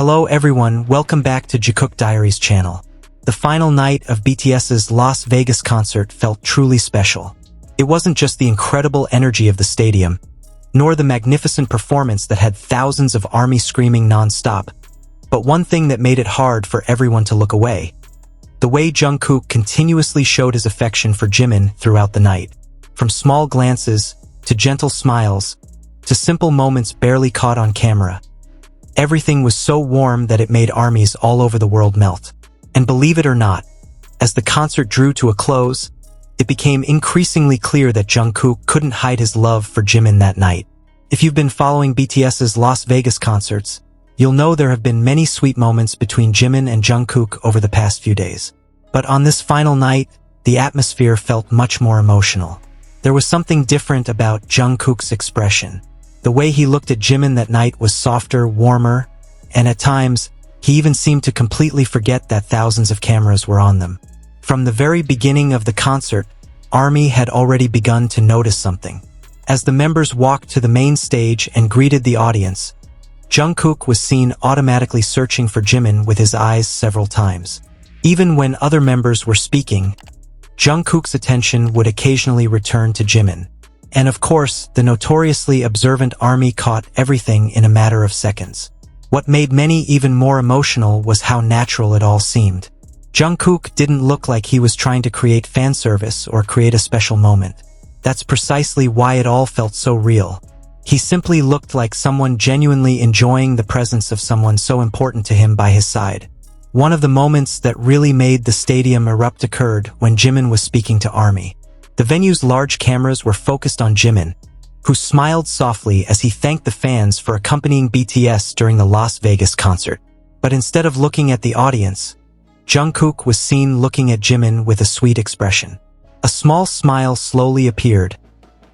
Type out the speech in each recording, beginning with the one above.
Hello everyone, welcome back to Jikook Diaries channel. The final night of BTS's Las Vegas concert felt truly special. It wasn't just the incredible energy of the stadium, nor the magnificent performance that had thousands of ARMY screaming non-stop, but one thing that made it hard for everyone to look away. The way Jungkook continuously showed his affection for Jimin throughout the night. From small glances, to gentle smiles, to simple moments barely caught on camera. Everything was so warm that it made armies all over the world melt. And believe it or not, as the concert drew to a close, it became increasingly clear that Jungkook couldn't hide his love for Jimin that night. If you've been following BTS's Las Vegas concerts, you'll know there have been many sweet moments between Jimin and Jungkook over the past few days. But on this final night, the atmosphere felt much more emotional. There was something different about Jungkook's expression. The way he looked at Jimin that night was softer, warmer, and at times, he even seemed to completely forget that thousands of cameras were on them. From the very beginning of the concert, ARMY had already begun to notice something. As the members walked to the main stage and greeted the audience, Jungkook was seen automatically searching for Jimin with his eyes several times. Even when other members were speaking, Jungkook's attention would occasionally return to Jimin. And of course, the notoriously observant ARMY caught everything in a matter of seconds. What made many even more emotional was how natural it all seemed. Jungkook didn't look like he was trying to create fan service or create a special moment. That's precisely why it all felt so real. He simply looked like someone genuinely enjoying the presence of someone so important to him by his side. One of the moments that really made the stadium erupt occurred when Jimin was speaking to ARMY. The venue's large cameras were focused on Jimin, who smiled softly as he thanked the fans for accompanying BTS during the Las Vegas concert. But instead of looking at the audience, Jungkook was seen looking at Jimin with a sweet expression. A small smile slowly appeared,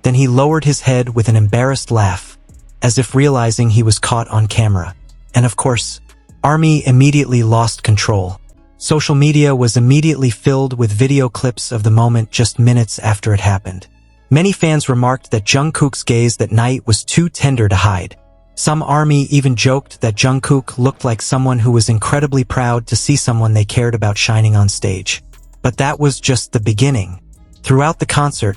then he lowered his head with an embarrassed laugh, as if realizing he was caught on camera. And of course, ARMY immediately lost control. Social media was immediately filled with video clips of the moment just minutes after it happened. Many fans remarked that Jungkook's gaze that night was too tender to hide. Some ARMY even joked that Jungkook looked like someone who was incredibly proud to see someone they cared about shining on stage. But that was just the beginning. Throughout the concert,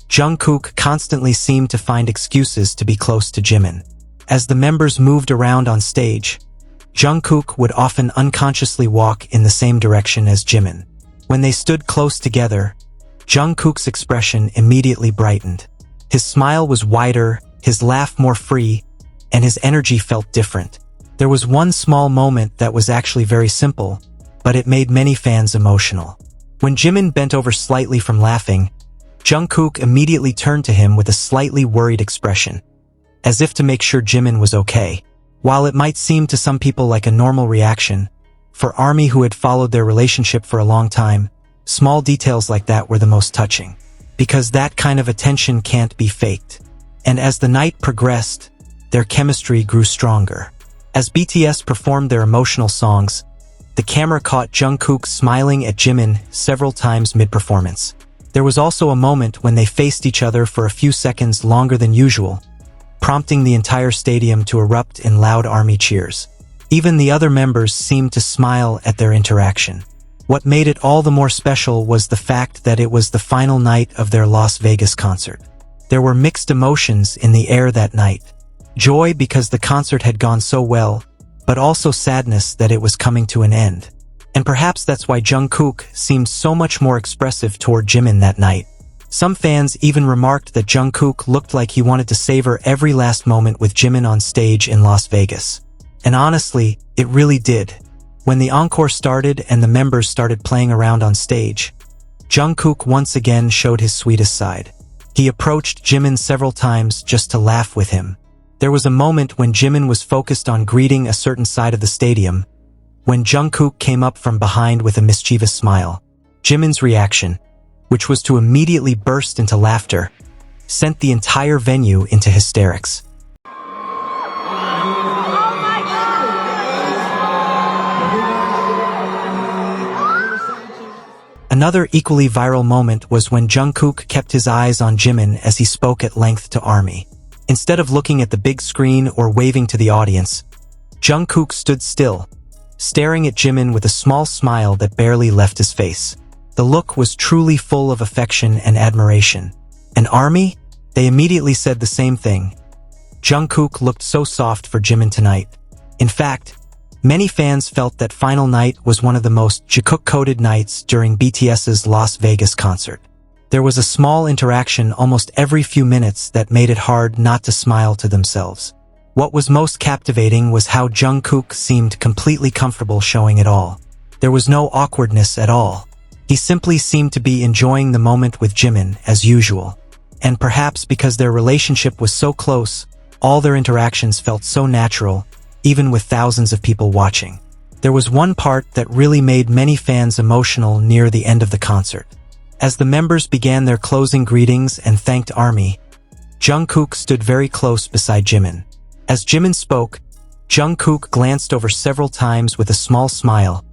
Jungkook constantly seemed to find excuses to be close to Jimin. As the members moved around on stage, Jungkook would often unconsciously walk in the same direction as Jimin. When they stood close together, Jungkook's expression immediately brightened. His smile was wider, his laugh more free, and his energy felt different. There was one small moment that was actually very simple, but it made many fans emotional. When Jimin bent over slightly from laughing, Jungkook immediately turned to him with a slightly worried expression, as if to make sure Jimin was okay. While it might seem to some people like a normal reaction, for ARMY who had followed their relationship for a long time, small details like that were the most touching. Because that kind of attention can't be faked. And as the night progressed, their chemistry grew stronger. As BTS performed their emotional songs, the camera caught Jungkook smiling at Jimin several times mid-performance. There was also a moment when they faced each other for a few seconds longer than usual, prompting the entire stadium to erupt in loud ARMY cheers. Even the other members seemed to smile at their interaction. What made it all the more special was the fact that it was the final night of their Las Vegas concert. There were mixed emotions in the air that night. Joy because the concert had gone so well, but also sadness that it was coming to an end. And perhaps that's why Jungkook seemed so much more expressive toward Jimin that night. Some fans even remarked that Jungkook looked like he wanted to savor every last moment with Jimin on stage in Las Vegas. And honestly, it really did. When the encore started and the members started playing around on stage, Jungkook once again showed his sweetest side. He approached Jimin several times just to laugh with him. There was a moment when Jimin was focused on greeting a certain side of the stadium, when Jungkook came up from behind with a mischievous smile. Jimin's reaction, which was to immediately burst into laughter, sent the entire venue into hysterics. Another equally viral moment was when Jungkook kept his eyes on Jimin as he spoke at length to ARMY. Instead of looking at the big screen or waving to the audience, Jungkook stood still, staring at Jimin with a small smile that barely left his face. The look was truly full of affection and admiration. "An army?" They immediately said the same thing. Jungkook looked so soft for Jimin tonight. In fact, many fans felt that final night was one of the most Jikook-coded nights during BTS's Las Vegas concert. There was a small interaction almost every few minutes that made it hard not to smile to themselves. What was most captivating was how Jungkook seemed completely comfortable showing it all. There was no awkwardness at all. He simply seemed to be enjoying the moment with Jimin as usual. And perhaps because their relationship was so close, all their interactions felt so natural, even with thousands of people watching. There was one part that really made many fans emotional near the end of the concert. As the members began their closing greetings and thanked ARMY, Jungkook stood very close beside Jimin. As Jimin spoke, Jungkook glanced over several times with a small smile,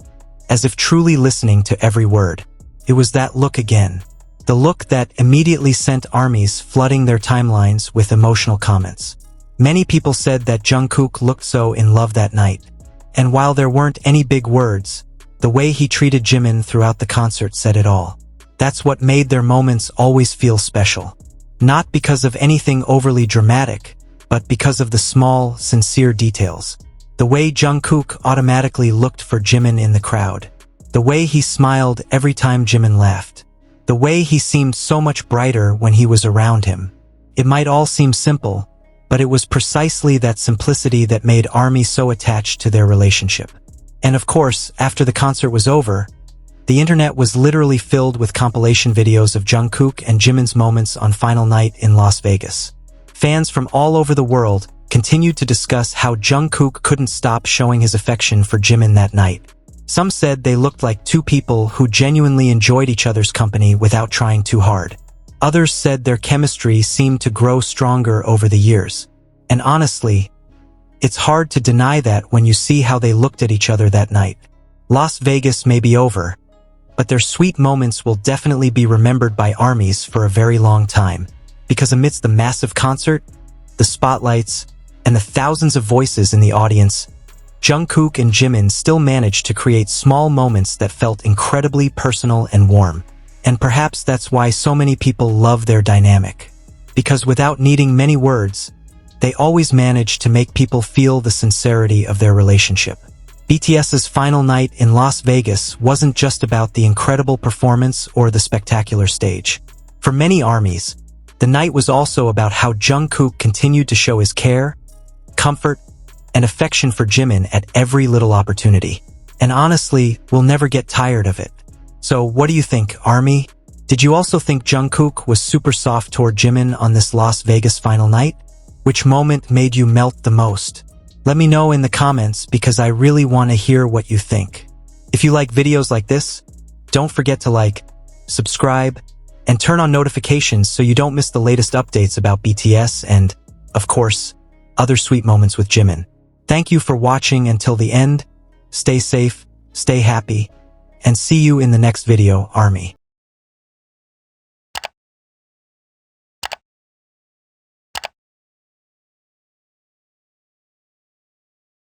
as if truly listening to every word. It was that look again. The look that immediately sent ARMYs flooding their timelines with emotional comments. Many people said that Jungkook looked so in love that night. And while there weren't any big words, the way he treated Jimin throughout the concert said it all. That's what made their moments always feel special. Not because of anything overly dramatic, but because of the small, sincere details. The way Jungkook automatically looked for Jimin in the crowd. The way he smiled every time Jimin laughed. The way he seemed so much brighter when he was around him. It might all seem simple, but it was precisely that simplicity that made ARMY so attached to their relationship. And of course, after the concert was over, the internet was literally filled with compilation videos of Jungkook and Jimin's moments on final night in Las Vegas. Fans from all over the world continued to discuss how Jungkook couldn't stop showing his affection for Jimin that night. Some said they looked like two people who genuinely enjoyed each other's company without trying too hard. Others said their chemistry seemed to grow stronger over the years. And honestly, it's hard to deny that when you see how they looked at each other that night. Las Vegas may be over, but their sweet moments will definitely be remembered by ARMYs for a very long time. Because amidst the massive concert, the spotlights, and the thousands of voices in the audience, Jungkook and Jimin still managed to create small moments that felt incredibly personal and warm. And perhaps that's why so many people love their dynamic. Because without needing many words, they always manage to make people feel the sincerity of their relationship. BTS's final night in Las Vegas wasn't just about the incredible performance or the spectacular stage. For many ARMYs, the night was also about how Jungkook continued to show his care, comfort, and affection for Jimin at every little opportunity. And honestly, we'll never get tired of it. So what do you think, ARMY? Did you also think Jungkook was super soft toward Jimin on this Las Vegas final night? Which moment made you melt the most? Let me know in the comments because I really want to hear what you think. If you like videos like this, don't forget to like, subscribe, and turn on notifications so you don't miss the latest updates about BTS and, of course, other sweet moments with Jimin. Thank you for watching until the end. Stay safe, stay happy, and see you in the next video, ARMY.